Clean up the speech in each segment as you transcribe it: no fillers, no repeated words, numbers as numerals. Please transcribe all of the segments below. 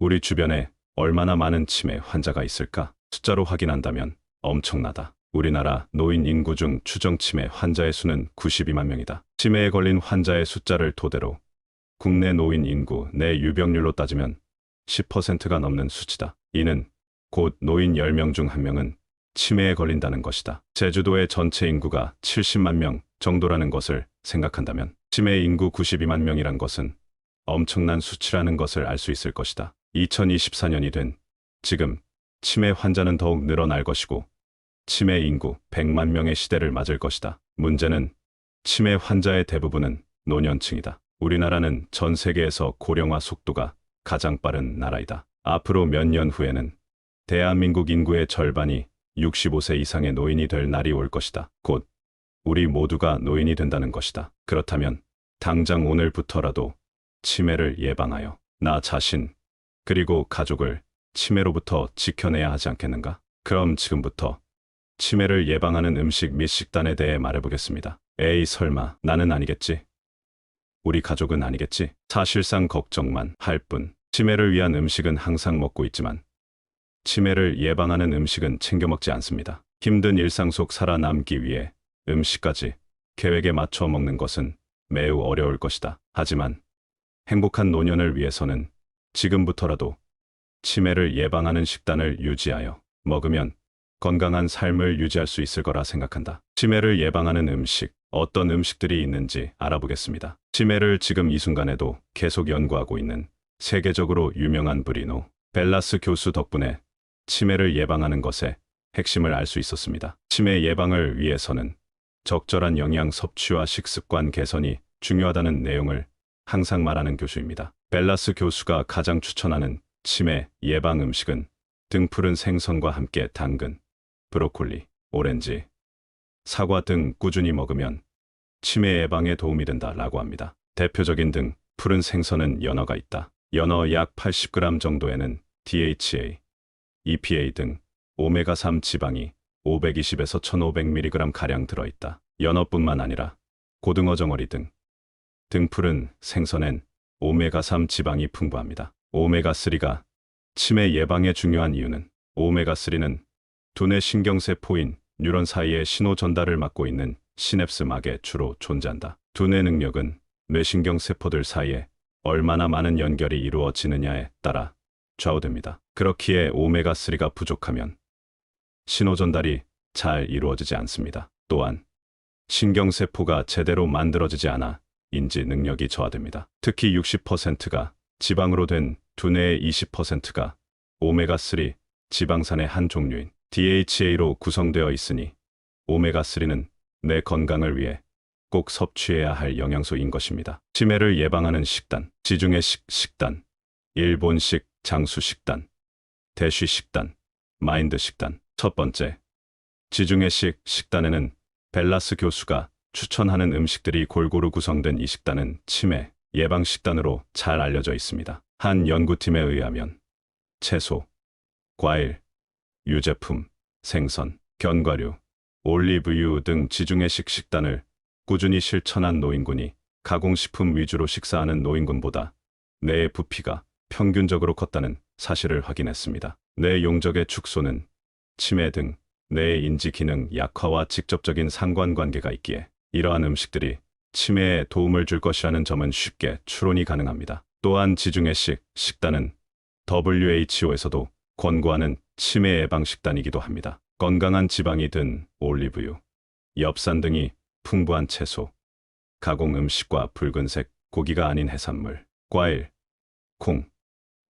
우리 주변에 얼마나 많은 치매 환자가 있을까? 숫자로 확인한다면 엄청나다. 우리나라 노인 인구 중 추정 치매 환자의 수는 92만 명이다. 치매에 걸린 환자의 숫자를 토대로 국내 노인 인구 내 유병률로 따지면 10%가 넘는 수치다. 이는 곧 노인 10명 중 1명은 치매에 걸린다는 것이다. 제주도의 전체 인구가 70만 명 정도라는 것을 생각한다면 치매 인구 92만 명이란 것은 엄청난 수치라는 것을 알 수 있을 것이다. 2024년이 된 지금 치매 환자는 더욱 늘어날 것이고 치매 인구 100만 명의 시대를 맞을 것이다. 문제는 치매 환자의 대부분은 노년층이다. 우리나라는 전 세계에서 고령화 속도가 가장 빠른 나라이다. 앞으로 몇 년 후에는 대한민국 인구의 절반이 65세 이상의 노인이 될 날이 올 것이다. 곧 우리 모두가 노인이 된다는 것이다. 그렇다면 당장 오늘부터라도 치매를 예방하여 나 자신 그리고 가족을 치매로부터 지켜내야 하지 않겠는가? 그럼 지금부터 치매를 예방하는 음식 및 식단에 대해 말해보겠습니다. 에이 설마 나는 아니겠지? 우리 가족은 아니겠지? 사실상 걱정만 할 뿐. 치매를 위한 음식은 항상 먹고 있지만 치매를 예방하는 음식은 챙겨 먹지 않습니다. 힘든 일상 속 살아남기 위해 음식까지 계획에 맞춰 먹는 것은 매우 어려울 것이다. 하지만 행복한 노년을 위해서는 지금부터라도 치매를 예방하는 식단을 유지하여 먹으면 건강한 삶을 유지할 수 있을 거라 생각한다. 치매를 예방하는 음식, 어떤 음식들이 있는지 알아보겠습니다. 치매를 지금 이 순간에도 계속 연구하고 있는 세계적으로 유명한 브리노 벨라스 교수 덕분에 치매를 예방하는 것의 핵심을 알 수 있었습니다. 치매 예방을 위해서는 적절한 영양 섭취와 식습관 개선이 중요하다는 내용을 항상 말하는 교수입니다. 벨라스 교수가 가장 추천하는 치매 예방 음식은 등푸른 생선과 함께 당근, 브로콜리, 오렌지, 사과 등 꾸준히 먹으면 치매 예방에 도움이 된다라고 합니다. 대표적인 등 푸른 생선은 연어가 있다. 연어 약 80g 정도에는 DHA, EPA 등 오메가3 지방이 520에서 1500mg 가량 들어있다. 연어뿐만 아니라 고등어 정어리 등 등푸른 생선엔 오메가3 지방이 풍부합니다. 오메가3가 치매 예방에 중요한 이유는 오메가3는 두뇌 신경세포인 뉴런 사이의 신호 전달을 맡고 있는 시냅스막에 주로 존재한다. 두뇌 능력은 뇌신경세포들 사이에 얼마나 많은 연결이 이루어지느냐에 따라 좌우됩니다. 그렇기에 오메가3가 부족하면 신호 전달이 잘 이루어지지 않습니다. 또한 신경세포가 제대로 만들어지지 않아 인지 능력이 저하됩니다. 특히 60%가 지방으로 된 두뇌의 20%가 오메가3 지방산의 한 종류인 DHA로 구성되어 있으니 오메가3는 뇌 건강을 위해 꼭 섭취해야 할 영양소인 것입니다. 치매를 예방하는 식단, 지중해 식단, 일본식 장수 식단, 대쉬 식단, 마인드 식단. 첫 번째, 지중해식 식단에는 벨라스 교수가 추천하는 음식들이 골고루 구성된 이 식단은 치매 예방 식단으로 잘 알려져 있습니다. 한 연구팀에 의하면 채소, 과일, 유제품, 생선, 견과류, 올리브유 등 지중해식 식단을 꾸준히 실천한 노인군이 가공식품 위주로 식사하는 노인군보다 뇌의 부피가 평균적으로 컸다는 사실을 확인했습니다. 뇌 용적의 축소는 치매 등 뇌의 인지 기능 약화와 직접적인 상관관계가 있기에 이러한 음식들이 치매에 도움을 줄 것이라는 점은 쉽게 추론이 가능합니다. 또한 지중해식 식단은 WHO에서도 권고하는 치매 예방 식단이기도 합니다. 건강한 지방이 든 올리브유, 엽산 등이 풍부한 채소, 가공 음식과 붉은색 고기가 아닌 해산물, 과일, 콩,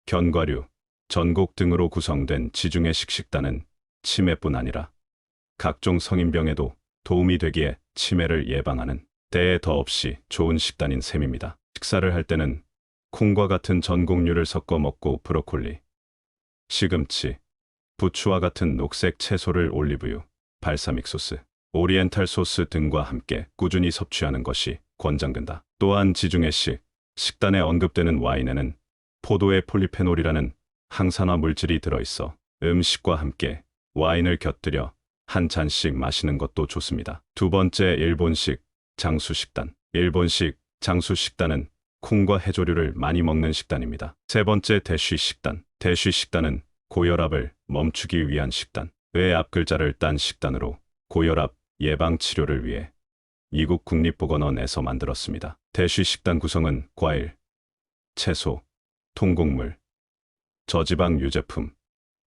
견과류, 전곡 등으로 구성된 지중해식 식단은 치매뿐 아니라 각종 성인병에도 도움이 되기에 치매를 예방하는 때에 더없이 좋은 식단인 셈입니다. 식사를 할 때는 콩과 같은 전곡류를 섞어 먹고 브로콜리, 시금치, 부추와 같은 녹색 채소를 올리브유, 발사믹 소스, 오리엔탈 소스 등과 함께 꾸준히 섭취하는 것이 권장된다. 또한 지중해식 식단에 언급되는 와인에는 포도의 폴리페놀이라는 항산화 물질이 들어있어 음식과 함께 와인을 곁들여 한 잔씩 마시는 것도 좋습니다. 두 번째, 일본식 장수 식단. 일본식 장수 식단은 콩과 해조류를 많이 먹는 식단입니다. 세 번째, 대쉬 식단. 대쉬 식단은 고혈압을 멈추기 위한 식단. 의 앞글자를 딴 식단으로 고혈압 예방 치료를 위해 미국 국립보건원에서 만들었습니다. 대쉬 식단 구성은 과일, 채소, 통곡물, 저지방 유제품,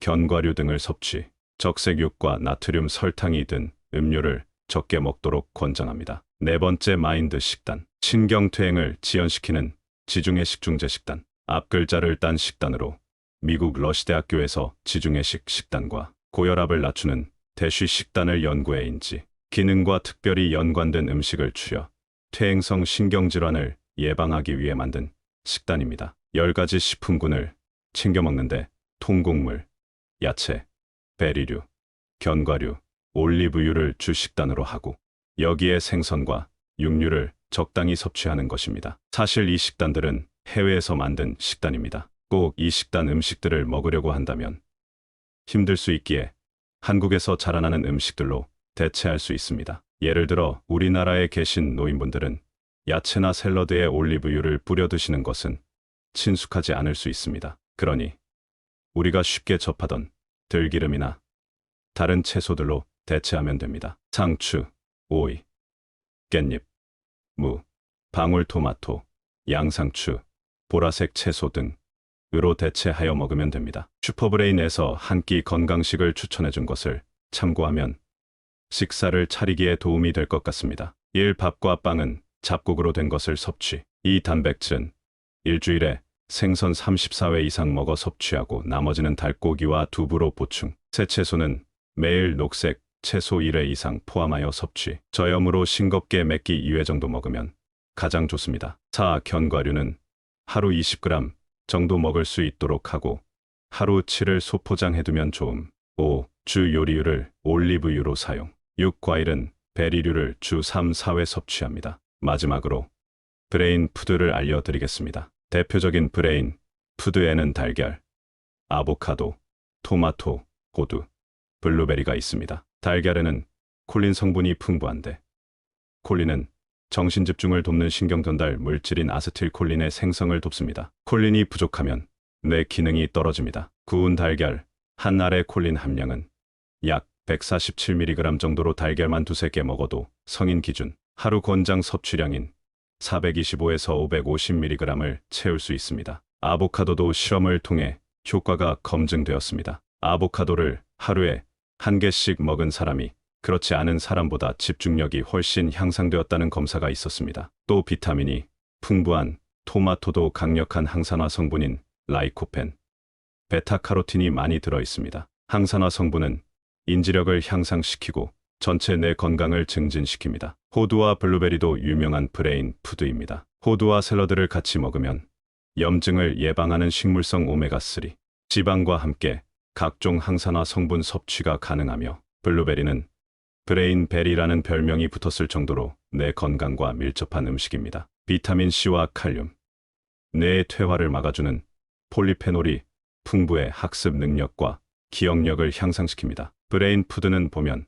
견과류 등을 섭취, 적색육과 나트륨, 설탕이 든 음료를 적게 먹도록 권장합니다. 네 번째, 마인드 식단. 신경퇴행을 지연시키는 지중해식 중재 식단. 앞글자를 딴 식단으로 미국 러시대학교에서 지중해식 식단과 고혈압을 낮추는 대쉬 식단을 연구해 인지 기능과 특별히 연관된 음식을 추려 퇴행성 신경질환을 예방하기 위해 만든 식단입니다. 10가지 식품군을 챙겨 먹는데 통곡물, 야채, 베리류, 견과류, 올리브유를 주 식단으로 하고 여기에 생선과 육류를 적당히 섭취하는 것입니다. 사실 이 식단들은 해외에서 만든 식단입니다. 꼭 이 식단 음식들을 먹으려고 한다면 힘들 수 있기에 한국에서 자라나는 음식들로 대체할 수 있습니다. 예를 들어 우리나라에 계신 노인분들은 야채나 샐러드에 올리브유를 뿌려 드시는 것은 친숙하지 않을 수 있습니다. 그러니 우리가 쉽게 접하던 들기름이나 다른 채소들로 대체하면 됩니다. 상추, 오이, 깻잎, 무, 방울토마토, 양상추, 보라색 채소 등으로 대체하여 먹으면 됩니다. 슈퍼브레인에서 한 끼 건강식을 추천해 준 것을 참고하면 식사를 차리기에 도움이 될 것 같습니다. 1. 밥과 빵은 잡곡으로 된 것을 섭취. 2. 단백질은 일주일에 생선 34회 이상 먹어 섭취하고 나머지는 닭고기와 두부로 보충. 새 채소는 매일 녹색 채소 1회 이상 포함하여 섭취. 저염으로 싱겁게 몇 끼 2회 정도 먹으면 가장 좋습니다. 4. 견과류는 하루 20g 정도 먹을 수 있도록 하고 하루 7을 소포장해두면 좋음. 5. 주 요리유를 올리브유로 사용. 6. 과일은 베리류를 주 3, 4회 섭취합니다. 마지막으로 브레인 푸드를 알려드리겠습니다. 대표적인 브레인 푸드에는 달걀, 아보카도, 토마토, 호두, 블루베리가 있습니다. 달걀에는 콜린 성분이 풍부한데 콜린은 정신집중을 돕는 신경전달 물질인 아세틸콜린의 생성을 돕습니다. 콜린이 부족하면 뇌 기능이 떨어집니다. 구운 달걀 한 알의 콜린 함량은 약 147mg 정도로 달걀만 두세 개 먹어도 성인 기준 하루 권장 섭취량인 425에서 550mg을 채울 수 있습니다. 아보카도도 실험을 통해 효과가 검증되었습니다. 아보카도를 하루에 한 개씩 먹은 사람이 그렇지 않은 사람보다 집중력이 훨씬 향상되었다는 검사가 있었습니다. 또 비타민이 풍부한 토마토도 강력한 항산화 성분인 라이코펜, 베타카로틴이 많이 들어 있습니다. 항산화 성분은 인지력을 향상시키고 전체 뇌 건강을 증진시킵니다. 호두와 블루베리도 유명한 브레인 푸드입니다. 호두와 샐러드를 같이 먹으면 염증을 예방하는 식물성 오메가3, 지방과 함께 각종 항산화 성분 섭취가 가능하며 블루베리는 브레인베리라는 별명이 붙었을 정도로 뇌 건강과 밀접한 음식입니다. 비타민C와 칼륨, 뇌의 퇴화를 막아주는 폴리페놀이 풍부해 학습 능력과 기억력을 향상시킵니다. 브레인 푸드는 보면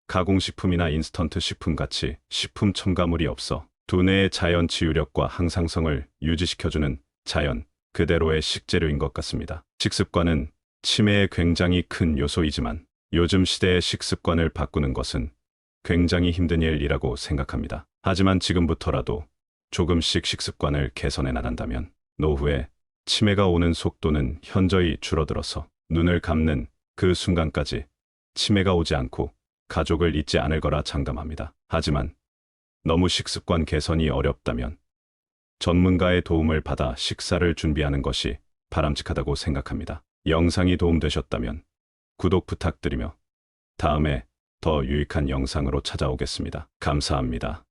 가공식품이나 인스턴트 식품같이 식품 첨가물이 없어 두뇌의 자연 치유력과 항상성을 유지시켜주는 자연 그대로의 식재료인 것 같습니다. 식습관은 치매에 굉장히 큰 요소이지만 요즘 시대의 식습관을 바꾸는 것은 굉장히 힘든 일이라고 생각합니다. 하지만 지금부터라도 조금씩 식습관을 개선해 나간다면 노후에 치매가 오는 속도는 현저히 줄어들어서 눈을 감는 그 순간까지 치매가 오지 않고 가족을 잊지 않을 거라 장담합니다. 하지만 너무 식습관 개선이 어렵다면 전문가의 도움을 받아 식사를 준비하는 것이 바람직하다고 생각합니다. 영상이 도움되셨다면 구독 부탁드리며 다음에 더 유익한 영상으로 찾아오겠습니다. 감사합니다.